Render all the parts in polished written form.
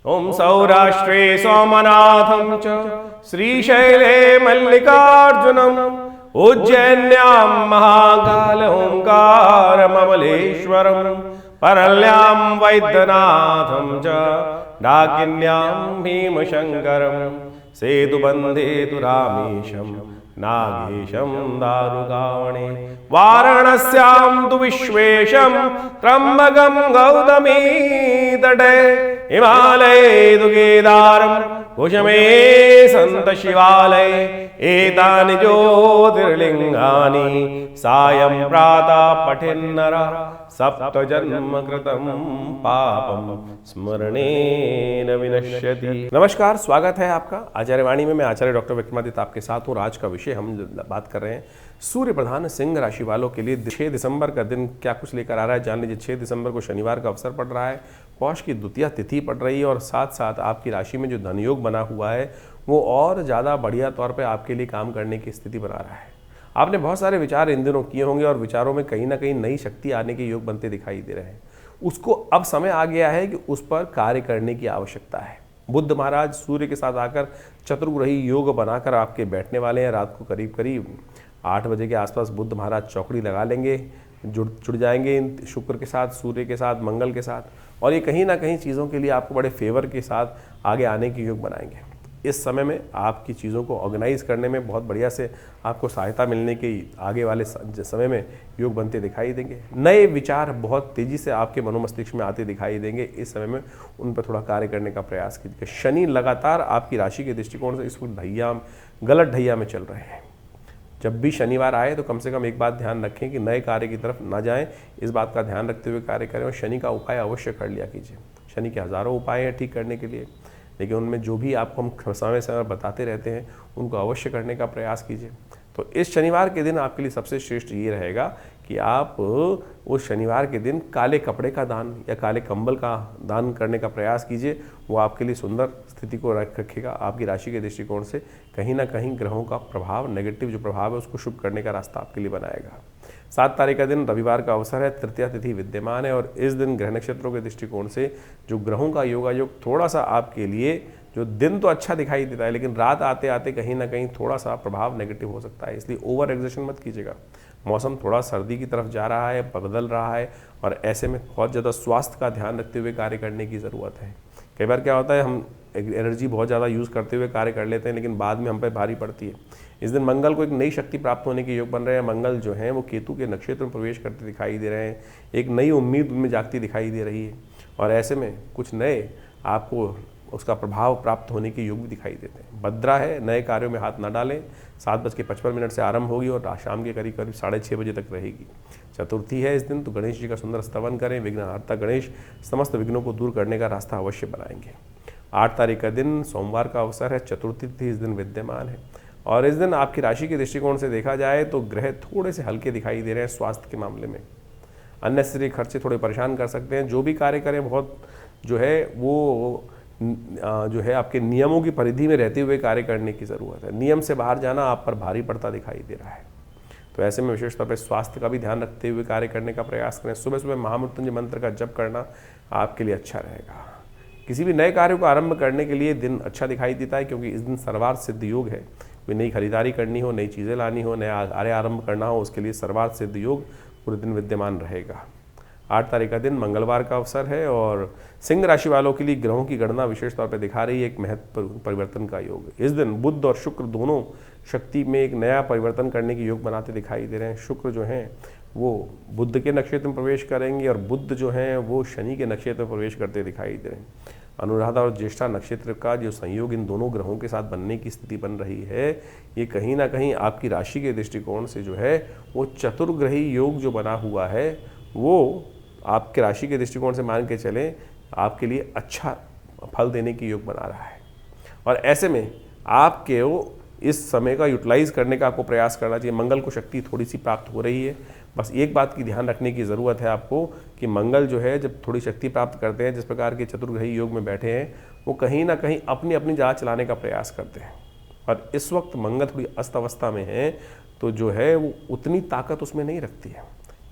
ओम सौराष्ट्रे सोमनाथं च श्रीशैले मल्लिकार्जुनम् उज्जैन्यां महाकाल ओंकारममलेश्वरम् परल्यां वैद्यनाथं च डाकिन्यां भीमशङ्करम् सेतुबन्धे तु रामेशं नागेशं दारुकावणे वाराणस्यां तु विश्वेशं त्र्यम्बकं गौतमी तटे हिमालये तु केदारं कुशमे सन्त शिवालये एतानि ज्योतिर्लिङ्गानि सायं प्रातः पठेन्नरः सप्तजन्म कृतं पापं स्मरणेन विनश्यति। नमस्कार, स्वागत है आपका आचार्य वाणी में। मैं आचार्य डॉक्टर विक्रमादित्य आपके साथ हूँ। आज का विषय हम बात कर रहे हैं सूर्य प्रधान सिंह राशि वालों के लिए 6 दिसंबर का दिन क्या कुछ लेकर आ रहा है, जान लीजिए। 6 दिसंबर को शनिवार का अवसर पड़ रहा है, पौष की द्वितीया तिथि पड़ रही है और साथ साथ आपकी राशि में जो धनयोग बना हुआ है वो और ज़्यादा बढ़िया तौर पे आपके लिए काम करने की स्थिति बना रहा है। आपने बहुत सारे विचार इन दिनों किए होंगे और विचारों में कहीं ना कहीं नई शक्ति आने के योग बनते दिखाई दे रहे हैं। उसको अब समय आ गया है कि उस पर कार्य करने की आवश्यकता है। बुध महाराज सूर्य के साथ आकर चतुर्ग्रही योग बनाकर आपके बैठने वाले हैं। रात को करीब करीब 8 बजे के आसपास बुध महाराज चौकड़ी लगा लेंगे, जुड़ जाएंगे शुक्र के साथ, सूर्य के साथ, मंगल के साथ, और ये कहीं ना कहीं चीज़ों के लिए आपको बड़े फेवर के साथ आगे आने के योग बनाएंगे। इस समय में आपकी चीज़ों को ऑर्गेनाइज करने में बहुत बढ़िया से आपको सहायता मिलने के आगे वाले समय में योग बनते दिखाई देंगे। नए विचार बहुत तेज़ी से आपके मनोमस्तिष्क में आते दिखाई देंगे। इस समय में उन पर थोड़ा कार्य करने का प्रयास कीजिए। शनि लगातार आपकी राशि के दृष्टिकोण से इस वक्त गलत ढैया में चल रहे हैं। जब भी शनिवार आए तो कम से कम एक बात ध्यान रखें कि नए कार्य की तरफ ना जाएं। इस बात का ध्यान रखते हुए कार्य करें और शनि का उपाय अवश्य कर लिया कीजिए। शनि के हज़ारों उपाय हैं ठीक करने के लिए, लेकिन उनमें जो भी आपको हम समय समय बताते रहते हैं उनको अवश्य करने का प्रयास कीजिए। तो इस शनिवार के दिन आपके लिए सबसे श्रेष्ठ ये रहेगा कि आप उस शनिवार के दिन काले कपड़े का दान या काले कंबल का दान करने का प्रयास कीजिए। वो आपके लिए सुंदर स्थिति को रखेगा। आपकी राशि के दृष्टिकोण से कहीं ना कहीं ग्रहों का प्रभाव, नेगेटिव जो प्रभाव है उसको शुभ करने का रास्ता आपके लिए बनाएगा। 7 तारीख का दिन रविवार का अवसर है, तृतीया तिथि विद्यमान है और इस दिन ग्रह नक्षत्रों के दृष्टिकोण से जो ग्रहों का योगायोग थोड़ा सा आपके लिए, जो दिन तो अच्छा दिखाई देता है लेकिन रात आते आते कहीं ना कहीं थोड़ा सा प्रभाव नेगेटिव हो सकता है, इसलिए ओवर एग्जर्शन मत कीजिएगा। मौसम थोड़ा सर्दी की तरफ जा रहा है, बदल रहा है और ऐसे में बहुत ज़्यादा स्वास्थ्य का ध्यान रखते हुए कार्य करने की ज़रूरत है। कई बार क्या होता है, हम एनर्जी बहुत ज़्यादा यूज़ करते हुए कार्य कर लेते हैं लेकिन बाद में हम पे भारी पड़ती है। इस दिन मंगल को एक नई शक्ति प्राप्त होने के योग बन रहे हैं। मंगल जो है वो केतु के नक्षत्र में प्रवेश करते दिखाई दे रहे हैं। एक नई उम्मीद उनमें जागती दिखाई दे रही है और ऐसे में कुछ नए आपको उसका प्रभाव प्राप्त होने के योग भी दिखाई देते हैं। भद्रा है, नए कार्यों में हाथ न डालें। 7:55 से आरंभ होगी और शाम के करीब 6:30 बजे तक रहेगी। चतुर्थी है इस दिन, तो गणेश जी का सुंदर स्तवन करें। विघ्नहर्ता गणेश समस्त विघ्नों को दूर करने का रास्ता अवश्य बनाएंगे। 8 तारीख का दिन सोमवार का अवसर है, चतुर्थी तिथि इस दिन विद्यमान है और इस दिन आपकी राशि के दृष्टिकोण से देखा जाए तो ग्रह थोड़े से हल्के दिखाई दे रहे हैं स्वास्थ्य के मामले में। अननेसेसरी खर्चे थोड़े परेशान कर सकते हैं। जो भी कार्य करें बहुत जो है वो जो है आपके नियमों की परिधि में रहते हुए कार्य करने की ज़रूरत है। नियम से बाहर जाना आप पर भारी पड़ता दिखाई दे रहा है। तो ऐसे में विशेष तौर पर स्वास्थ्य का भी ध्यान रखते हुए कार्य करने का प्रयास करें। सुबह सुबह महामृत्युंजय मंत्र का जप करना आपके लिए अच्छा रहेगा। किसी भी नए कार्य को आरंभ करने के लिए दिन अच्छा दिखाई देता है क्योंकि इस दिन सर्वार्थ सिद्ध योग है। कोई नई खरीदारी करनी हो, नई चीज़ें लानी हो, नया कार्य आरंभ करना हो, उसके लिए सर्वार्थ सिद्ध योग पूरे दिन विद्यमान रहेगा। 8 तारीख का दिन मंगलवार का अवसर है और सिंह राशि वालों के लिए ग्रहों की गणना विशेष तौर पर दिखा रही है एक महत्वपूर्ण परिवर्तन का योग। इस दिन बुध और शुक्र दोनों शक्ति में एक नया परिवर्तन करने के योग बनाते दिखाई दे रहे हैं। शुक्र जो हैं वो बुध के नक्षत्र में प्रवेश करेंगे और बुध जो हैं वो शनि के नक्षत्र में प्रवेश करते दिखाई दे रहे हैं। अनुराधा और ज्येष्ठा नक्षत्र का जो संयोग इन दोनों ग्रहों के साथ बनने की स्थिति बन रही है, ये कहीं ना कहीं आपकी राशि के दृष्टिकोण से जो है वो चतुर्ग्रही योग जो बना हुआ है वो आपके राशि के दृष्टिकोण से मान के चलें आपके लिए अच्छा फल देने की योग बना रहा है। और ऐसे में आपके वो इस समय का यूटिलाइज करने का आपको प्रयास करना चाहिए। मंगल को शक्ति थोड़ी सी प्राप्त हो रही है, बस एक बात की ध्यान रखने की ज़रूरत है आपको कि मंगल जो है जब थोड़ी शक्ति प्राप्त करते हैं, जिस प्रकार के चतुर्ग्रही योग में बैठे हैं, वो कहीं ना कहीं अपनी अपनी जहाँ चलाने का प्रयास करते हैं और इस वक्त मंगल थोड़ी अस्त अवस्था में है तो जो है वो उतनी ताकत उसमें नहीं रखती है।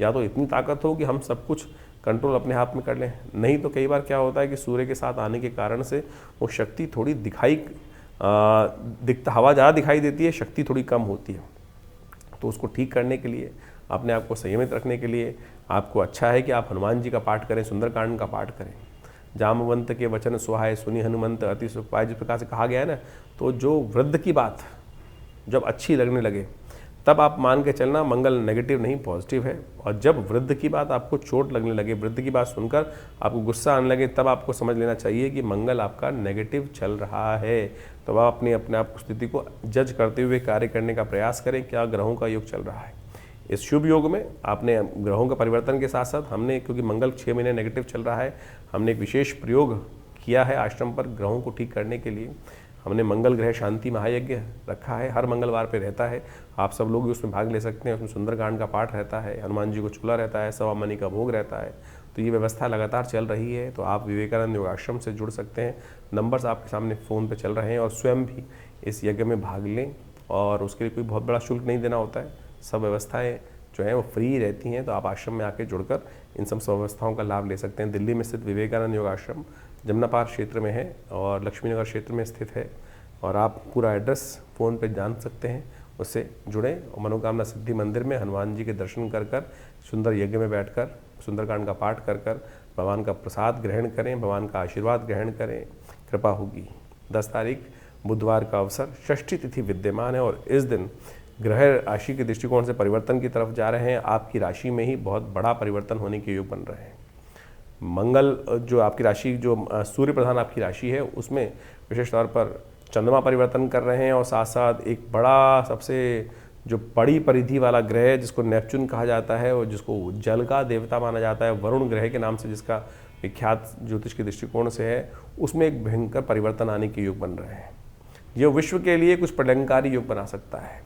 या तो इतनी ताकत हो कि हम सब कुछ कंट्रोल अपने हाथ में कर लें। नहीं तो कई बार क्या होता है कि सूर्य के साथ आने के कारण से वो शक्ति थोड़ी हवा ज़्यादा दिखाई देती है, शक्ति थोड़ी कम होती है। तो उसको ठीक करने के लिए, अपने आप को संयमित रखने के लिए आपको अच्छा है कि आप हनुमान जी का पाठ करें, सुंदरकांड का पाठ करें। जामवंत के वचन सुहाए सुनी हनुमंत अति सुख पाए, जिस प्रकार से कहा गया है ना, तो जो वृद्ध की बात जब अच्छी लगने लगे तब आप मान के चलना मंगल नेगेटिव नहीं पॉजिटिव है। और जब वृद्ध की बात आपको चोट लगने लगे, वृद्ध की बात सुनकर आपको गुस्सा आने लगे, तब आपको समझ लेना चाहिए कि मंगल आपका नेगेटिव चल रहा है। तो आप अपने आप स्थिति को जज करते हुए कार्य करने का प्रयास करें, क्या ग्रहों का योग चल रहा है। इस शुभ योग में आपने ग्रहों का परिवर्तन के साथ साथ हमने, क्योंकि मंगल 6 महीने नेगेटिव चल रहा है, हमने एक विशेष प्रयोग किया है आश्रम पर ग्रहों को ठीक करने के लिए। हमने मंगल ग्रह शांति महायज्ञ रखा है, हर मंगलवार पे रहता है। आप सब लोग भी उसमें भाग ले सकते हैं। उसमें सुंदरकांड का पाठ रहता है, हनुमान जी को चूल्हा रहता है, सवा मनी का भोग रहता है। तो ये व्यवस्था लगातार चल रही है। तो आप विवेकानंद योगाश्रम से जुड़ सकते हैं। नंबर्स आपके सामने फ़ोन पे चल रहे हैं, और स्वयं भी इस यज्ञ में भाग लें। और उसके लिए कोई बहुत बड़ा शुल्क नहीं देना होता है, सब व्यवस्थाएँ जो हैं वो फ्री रहती हैं। तो आप आश्रम में आके जुड़कर इन सब व्यवस्थाओं का लाभ ले सकते हैं। दिल्ली में स्थित विवेकानंद योगाश्रम जमुना पार क्षेत्र में है और लक्ष्मी नगर क्षेत्र में स्थित है। और आप पूरा एड्रेस फ़ोन पे जान सकते हैं, उससे जुड़ें। और मनोकामना सिद्धि मंदिर में हनुमान जी के दर्शन कर सुंदर यज्ञ में बैठकर सुंदरकांड का पाठ कर भगवान का प्रसाद ग्रहण करें, भगवान का आशीर्वाद ग्रहण करें, कृपा होगी। 10 तारीख बुधवार का अवसर, षष्ठी तिथि विद्यमान है और इस दिन ग्रह राशि के दृष्टिकोण से परिवर्तन की तरफ जा रहे हैं। आपकी राशि में ही बहुत बड़ा परिवर्तन होने के योग बन रहे हैं। मंगल जो आपकी राशि, जो सूर्य प्रधान आपकी राशि है, उसमें विशेष तौर पर चंद्रमा परिवर्तन कर रहे हैं। और साथ साथ एक बड़ा, सबसे जो बड़ी परिधि वाला ग्रह जिसको नेपच्यून कहा जाता है और जिसको जल का देवता माना जाता है, वरुण ग्रह के नाम से जिसका विख्यात ज्योतिष के दृष्टिकोण से है, उसमें एक भयंकर परिवर्तन आने के योग बन रहे हैं। ये विश्व के लिए कुछ प्रलंकारी योग बना सकता है,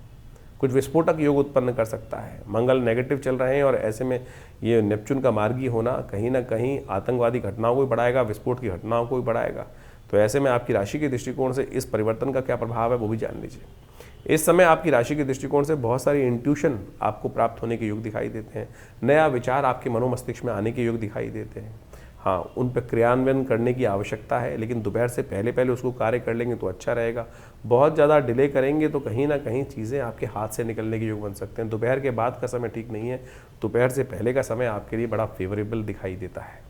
कुछ विस्फोटक योग उत्पन्न कर सकता है। मंगल नेगेटिव चल रहे हैं और ऐसे में ये नेपच्यून का मार्गी होना कहीं ना कहीं आतंकवादी घटनाओं को भी बढ़ाएगा, विस्फोट की घटनाओं को भी बढ़ाएगा। तो ऐसे में आपकी राशि के दृष्टिकोण से इस परिवर्तन का क्या प्रभाव है वो भी जान लीजिए। इस समय आपकी राशि के दृष्टिकोण से बहुत सारी इंट्यूशन आपको प्राप्त होने के योग दिखाई देते हैं। नया विचार आपके मनोमस्तिष्क में आने के योग दिखाई देते हैं। हाँ, उन पर क्रियान्वयन करने की आवश्यकता है, लेकिन दोपहर से पहले उसको कार्य कर लेंगे तो अच्छा रहेगा। बहुत ज़्यादा डिले करेंगे तो कहीं ना कहीं चीज़ें आपके हाथ से निकलने के योग बन सकते हैं। दोपहर के बाद का समय ठीक नहीं है, दोपहर से पहले का समय आपके लिए बड़ा फेवरेबल दिखाई देता है।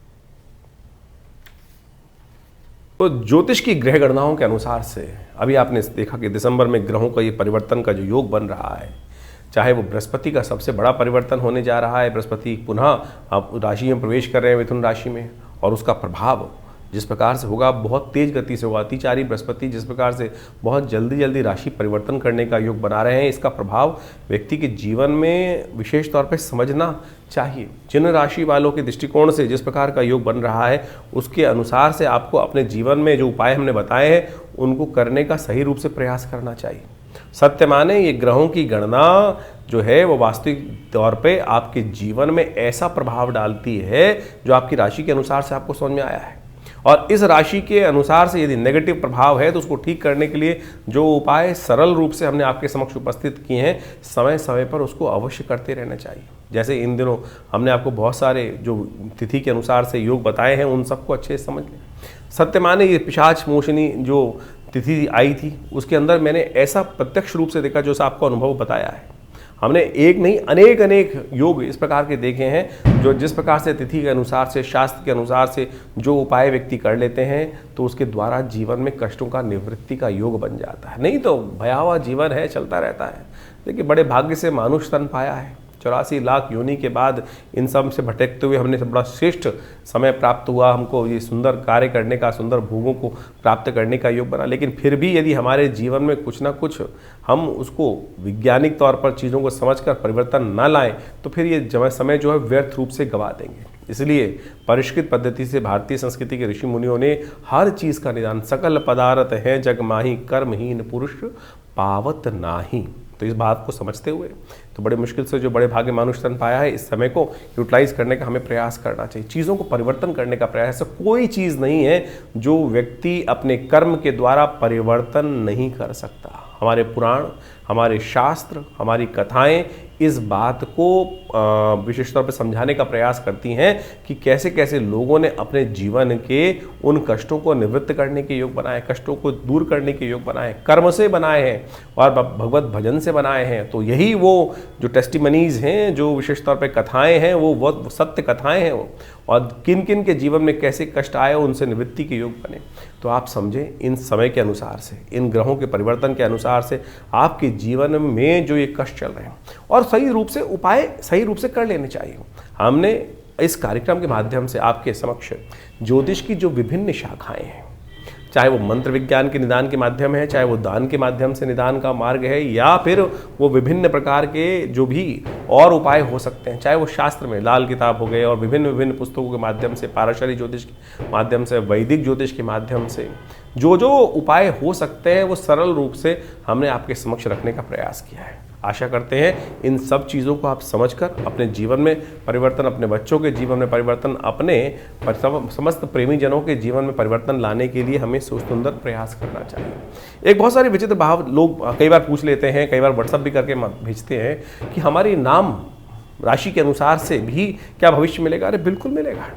तो ज्योतिष की ग्रह गणनाओं के अनुसार से अभी आपने देखा कि दिसंबर में ग्रहों का ये परिवर्तन का जो योग बन रहा है, चाहे वो बृहस्पति का सबसे बड़ा परिवर्तन होने जा रहा है। बृहस्पति पुनः आप राशि में प्रवेश कर रहे हैं, मिथुन राशि में, और उसका प्रभाव जिस प्रकार से होगा बहुत तेज गति से होगा। अतिचारी बृहस्पति जिस प्रकार से बहुत जल्दी राशि परिवर्तन करने का योग बना रहे हैं, इसका प्रभाव व्यक्ति के जीवन में विशेष तौर पर समझना चाहिए। जिन राशि वालों के दृष्टिकोण से जिस प्रकार का योग बन रहा है, उसके अनुसार से आपको अपने जीवन में जो उपाय हमने बताए हैं उनको करने का सही रूप से प्रयास करना चाहिए। सत्य माने ये ग्रहों की गणना जो है वो वास्तविक तौर पे आपके जीवन में ऐसा प्रभाव डालती है जो आपकी राशि के अनुसार से आपको समझ में आया है। और इस राशि के अनुसार से यदि नेगेटिव प्रभाव है तो उसको ठीक करने के लिए जो उपाय सरल रूप से हमने आपके समक्ष उपस्थित किए हैं, समय समय पर उसको अवश्य करते रहना चाहिए। जैसे इन दिनों हमने आपको बहुत सारे जो तिथि के अनुसार से योग बताए हैं, उन सबको अच्छे से समझ लें। सत्य माने ये पिशाच मोशनी जो तिथि आई थी, उसके अंदर मैंने ऐसा प्रत्यक्ष रूप से देखा जो आपको अनुभव बताया है। हमने एक नहीं अनेक योग इस प्रकार के देखे हैं जो जिस प्रकार से तिथि के अनुसार से, शास्त्र के अनुसार से जो उपाय व्यक्ति कर लेते हैं तो उसके द्वारा जीवन में कष्टों का निवृत्ति का योग बन जाता है। नहीं तो भयावह जीवन है, चलता रहता है। देखिए, बड़े भाग्य से मानुष तन पाया है। 84 लाख योनि के बाद इन सब से भटकते हुए हमने बड़ा श्रेष्ठ समय प्राप्त हुआ, हमको ये सुंदर कार्य करने का, सुंदर भोगों को प्राप्त करने का योग बना। लेकिन फिर भी यदि हमारे जीवन में कुछ ना कुछ हम उसको वैज्ञानिक तौर पर चीज़ों को समझकर परिवर्तन ना लाएं तो फिर ये समय जो है व्यर्थ रूप से गवा देंगे। इसलिए परिष्कृत पद्धति से भारतीय संस्कृति के ऋषि मुनियों ने हर चीज़ का निदान, सकल पदार्थ है जग माही, कर्महीन पुरुष पावत नाही। तो इस बात को समझते हुए तो बड़े मुश्किल से जो बड़े भाग्य मानुष तन पाया है, इस समय को यूटिलाइज करने का हमें प्रयास करना चाहिए। चीज़ों को परिवर्तन करने का प्रयास। ऐसा कोई चीज़ नहीं है जो व्यक्ति अपने कर्म के द्वारा परिवर्तन नहीं कर सकता। हमारे पुराण, हमारे शास्त्र, हमारी कथाएं इस बात को विशेष तौर पर समझाने का प्रयास करती हैं कि कैसे कैसे लोगों ने अपने जीवन के उन कष्टों को निवृत्त करने के योग बनाए, कष्टों को दूर करने के योग बनाए, कर्म से बनाए हैं और भगवत भजन से बनाए हैं। तो यही वो जो टेस्टिमनीज हैं, जो विशेष तौर पे कथाएं हैं, वो सत्य कथाएं हैं वो, और किन किन के जीवन में कैसे कष्ट आए उनसे निवृत्ति के योग बने। तो आप समझें, इन समय के अनुसार से, इन ग्रहों के परिवर्तन के अनुसार से आपके जीवन में जो ये कष्ट चल रहे हैं, और सही रूप से उपाय सही रूप से कर लेने चाहिए। हमने इस कार्यक्रम के माध्यम से आपके समक्ष ज्योतिष की जो विभिन्न शाखाएं हैं, चाहे वो मंत्र विज्ञान के निदान के माध्यम है, चाहे वो दान के माध्यम से निदान का मार्ग है, या फिर वो विभिन्न प्रकार के जो भी और उपाय हो सकते हैं, चाहे वो शास्त्र में लाल किताब हो गए और विभिन्न विभिन्न पुस्तकों के माध्यम से, पाराशरी ज्योतिष के माध्यम से, वैदिक ज्योतिष के माध्यम से जो जो उपाय हो सकते हैं वो सरल रूप से हमने आपके समक्ष रखने का प्रयास किया है। आशा करते हैं इन सब चीज़ों को आप समझकर अपने जीवन में परिवर्तन, अपने बच्चों के जीवन में परिवर्तन, अपने समस्त प्रेमी जनों के जीवन में परिवर्तन लाने के लिए हमें सुंदर प्रयास करना चाहिए। एक बहुत सारे विचित्र भाव लोग कई बार पूछ लेते हैं, कई बार व्हाट्सअप भी करके भेजते हैं कि हमारी नाम राशि के अनुसार से भी क्या भविष्य मिलेगा। अरे बिल्कुल मिलेगा।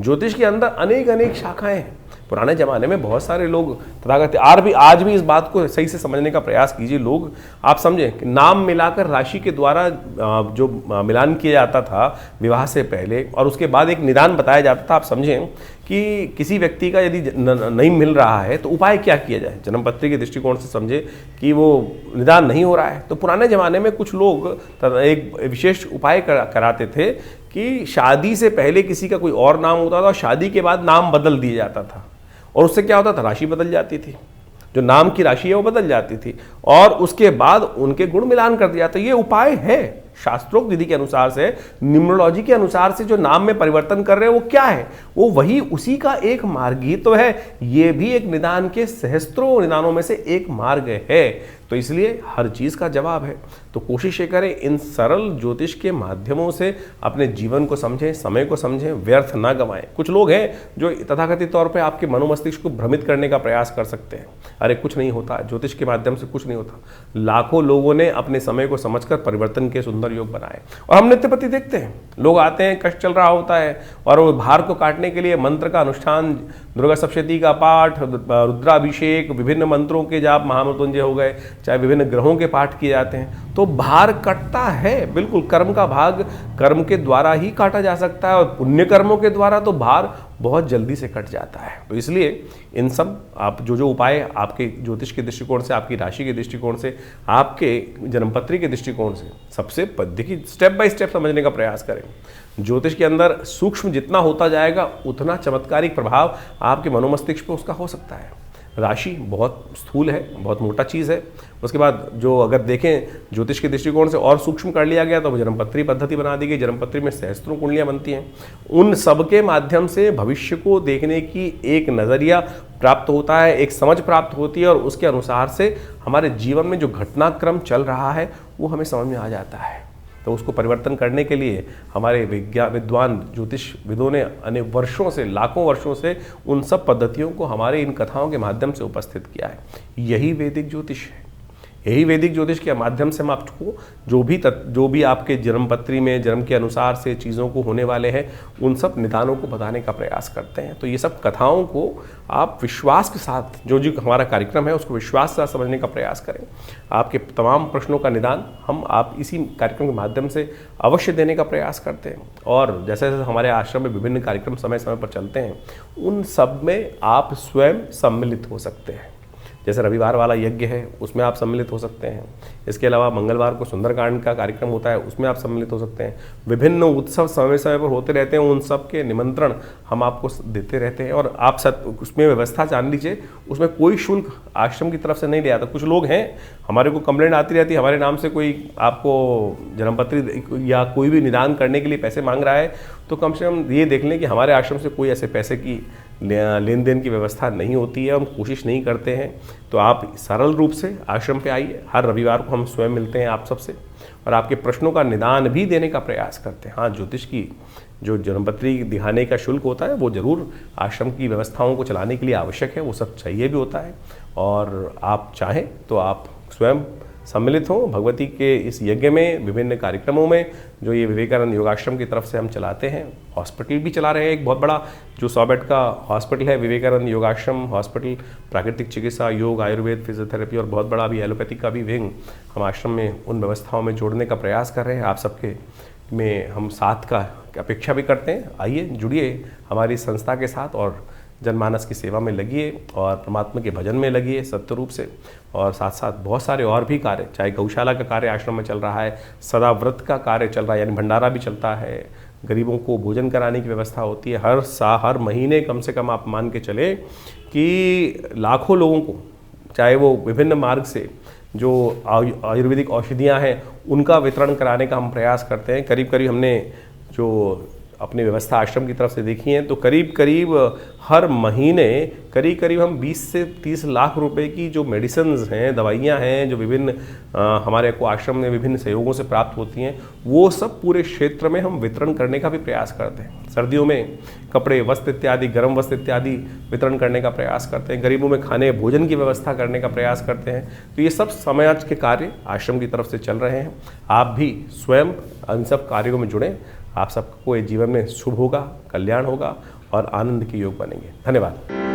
ज्योतिष के अंदर अनेक अनेक शाखाएं हैं। पुराने ज़माने में बहुत सारे लोग तथागत आज भी इस बात को सही से समझने का प्रयास कीजिए। लोग आप समझें कि नाम मिलाकर राशि के द्वारा जो मिलान किया जाता था विवाह से पहले, और उसके बाद एक निदान बताया जाता था। आप समझें कि किसी व्यक्ति का यदि नहीं मिल रहा है तो उपाय क्या किया जाए। जन्मपत्री के दृष्टिकोण से समझे कि वो निदान नहीं हो रहा है, तो पुराने ज़माने में कुछ लोग एक विशेष उपाय कराते थे कि शादी से पहले किसी का कोई और नाम होता था और शादी के बाद नाम बदल दिया जाता था, और उससे क्या होता था, राशि बदल जाती थी, जो नाम की राशि है वो बदल जाती थी, और उसके बाद उनके गुण मिलान कर दिया। तो ये उपाय है शास्त्रोक्त विधि के अनुसार से, न्यूमरोलॉजी के अनुसार से जो नाम में परिवर्तन कर रहे हैं वो क्या है, वो वही उसी का एक मार्ग ही तो है। ये भी एक निदान के सहस्त्रों निदानों में से एक मार्ग है। तो इसलिए हर चीज़ का जवाब है। तो कोशिश ये करें इन सरल ज्योतिष के माध्यमों से अपने जीवन को समझें, समय को समझें, व्यर्थ ना गंवाएं। कुछ लोग हैं जो तथाकथित तौर पे आपके मनोमस्तिष्क को भ्रमित करने का प्रयास कर सकते हैं। अरे कुछ नहीं होता, ज्योतिष के माध्यम से कुछ नहीं होता। लाखों लोगों ने अपने समय को समझकर परिवर्तन के सुंदर योग बनाए। और हम नित्यपति देखते हैं, लोग आते हैं, कष्ट चल रहा होता है, और वो भार को काटने के लिए मंत्र का अनुष्ठान, दुर्गा सप्तशती का पाठ, रुद्राभिषेक, विभिन्न मंत्रों के जाप, महामृत्युंजय हो गए, चाहे विभिन्न ग्रहों के पाठ किए जाते हैं, तो भार कटता है। बिल्कुल कर्म का भाग कर्म के द्वारा ही काटा जा सकता है, और पुण्य कर्मों के द्वारा तो भार बहुत जल्दी से कट जाता है। तो इसलिए इन सब आप जो उपाय आपके ज्योतिष के दृष्टिकोण से, आपकी राशि के दृष्टिकोण से, आपके जन्मपत्री के दृष्टिकोण से सबसे देखिए स्टेप बाय स्टेप समझने का प्रयास करें। ज्योतिष के अंदर सूक्ष्म जितना होता जाएगा उतना चमत्कारिक प्रभाव आपके मनोमस्तिष्क पर उसका हो सकता है। राशि बहुत स्थूल है, बहुत मोटा चीज़ है। उसके बाद जो अगर देखें ज्योतिष के दृष्टिकोण से और सूक्ष्म कर लिया गया तो जन्मपत्री पद्धति बना दी गई। जन्मपत्री में सहस्त्रों कुंडलियाँ बनती हैं। उन सब के माध्यम से भविष्य को देखने की एक नज़रिया प्राप्त होता है, एक समझ प्राप्त होती है, और उसके अनुसार से हमारे जीवन में जो घटनाक्रम चल रहा है वो हमें समझ में आ जाता है। तो उसको परिवर्तन करने के लिए हमारे विद्वान ज्योतिष विदों ने अनेक वर्षों से, लाखों वर्षों से उन सब पद्धतियों को हमारे इन कथाओं के माध्यम से उपस्थित किया है। यही वैदिक ज्योतिष है। यही वैदिक ज्योतिष के माध्यम से हम आपको जो भी आपके जन्मपत्री में जन्म के अनुसार से चीज़ों को होने वाले हैं उन सब निदानों को बताने का प्रयास करते हैं। तो ये सब कथाओं को आप विश्वास के साथ, जो हमारा कार्यक्रम है उसको विश्वास के साथ समझने का प्रयास करें। आपके तमाम प्रश्नों का निदान आप इसी कार्यक्रम के माध्यम से अवश्य देने का प्रयास करते हैं। और जैसे जैसे हमारे आश्रम में विभिन्न कार्यक्रम समय समय पर चलते हैं उन सब में आप स्वयं सम्मिलित हो सकते हैं। जैसे रविवार वाला यज्ञ है उसमें आप सम्मिलित हो सकते हैं। इसके अलावा मंगलवार को सुंदरकांड का कार्यक्रम होता है उसमें आप सम्मिलित हो सकते हैं। विभिन्न उत्सव समय समय पर होते रहते हैं, उन सब के निमंत्रण हम आपको देते रहते हैं। और आप उसमें व्यवस्था जान लीजिए, उसमें कोई शुल्क आश्रम की तरफ से नहीं लिया जाता। कुछ लोग हैं, हमारे को कंप्लेंट आती रहती है, हमारे नाम से कोई आपको जन्मपत्री या कोई भी निदान करने के लिए पैसे मांग रहा है, तो कम से कम ये देख लें कि हमारे आश्रम से कोई ऐसे पैसे की लेन देन की व्यवस्था नहीं होती है, हम कोशिश नहीं करते हैं। तो आप सरल रूप से आश्रम पे आइए। हर रविवार को हम स्वयं मिलते हैं आप सबसे और आपके प्रश्नों का निदान भी देने का प्रयास करते हैं। हाँ, ज्योतिष की जो जन्मपत्री दिखाने का शुल्क होता है वो जरूर आश्रम की व्यवस्थाओं को चलाने के लिए आवश्यक है, वो सब चाहिए भी होता है। और आप चाहें तो आप स्वयं सम्मिलित हों भगवती के इस यज्ञ में, विभिन्न कार्यक्रमों में जो ये विवेकानंद योगाश्रम की तरफ से हम चलाते हैं। हॉस्पिटल भी चला रहे हैं, एक बहुत बड़ा जो 100 बेड का हॉस्पिटल है विवेकानंद योगाश्रम हॉस्पिटल। प्राकृतिक चिकित्सा, योग, आयुर्वेद, फिजियोथेरेपी और बहुत बड़ा भी एलोपैथिक का भी विंग हम आश्रम में उन व्यवस्थाओं में जोड़ने का प्रयास कर रहे हैं। आप सबके में हम साथ का अपेक्षा भी करते हैं। आइए जुड़िए हमारी संस्था के साथ और जनमानस की सेवा में लगिए और परमात्मा के भजन में लगिए सत्य रूप से। और साथ साथ बहुत सारे और भी कार्य, चाहे गौशाला का कार्य आश्रम में चल रहा है, सदा व्रत का कार्य चल रहा है, यानी भंडारा भी चलता है, गरीबों को भोजन कराने की व्यवस्था होती है। हर महीने कम से कम आप मान के चले कि लाखों लोगों को, चाहे वो विभिन्न मार्ग से जो आयुर्वेदिक औषधियाँ हैं उनका वितरण कराने का हम प्रयास करते हैं। करीब करीब हमने जो अपनी व्यवस्था आश्रम की तरफ से देखी है तो करीब करीब हर महीने करीब हम 20 से 30 लाख रुपए की जो मेडिसिन्स हैं, दवाइयाँ हैं, जो विभिन्न हमारे को आश्रम में विभिन्न सहयोगों से प्राप्त होती हैं, वो सब पूरे क्षेत्र में हम वितरण करने का भी प्रयास करते हैं। सर्दियों में कपड़े, वस्त्र इत्यादि, गर्म वस्त्र इत्यादि वितरण करने का प्रयास करते हैं। गरीबों में खाने भोजन की व्यवस्था करने का प्रयास करते हैं। तो ये सब समाज के कार्य आश्रम की तरफ से चल रहे हैं। आप भी स्वयं इन सब कार्यों में जुड़ें। आप सबको ये जीवन में शुभ होगा, कल्याण होगा और आनंद के योग बनेंगे। धन्यवाद।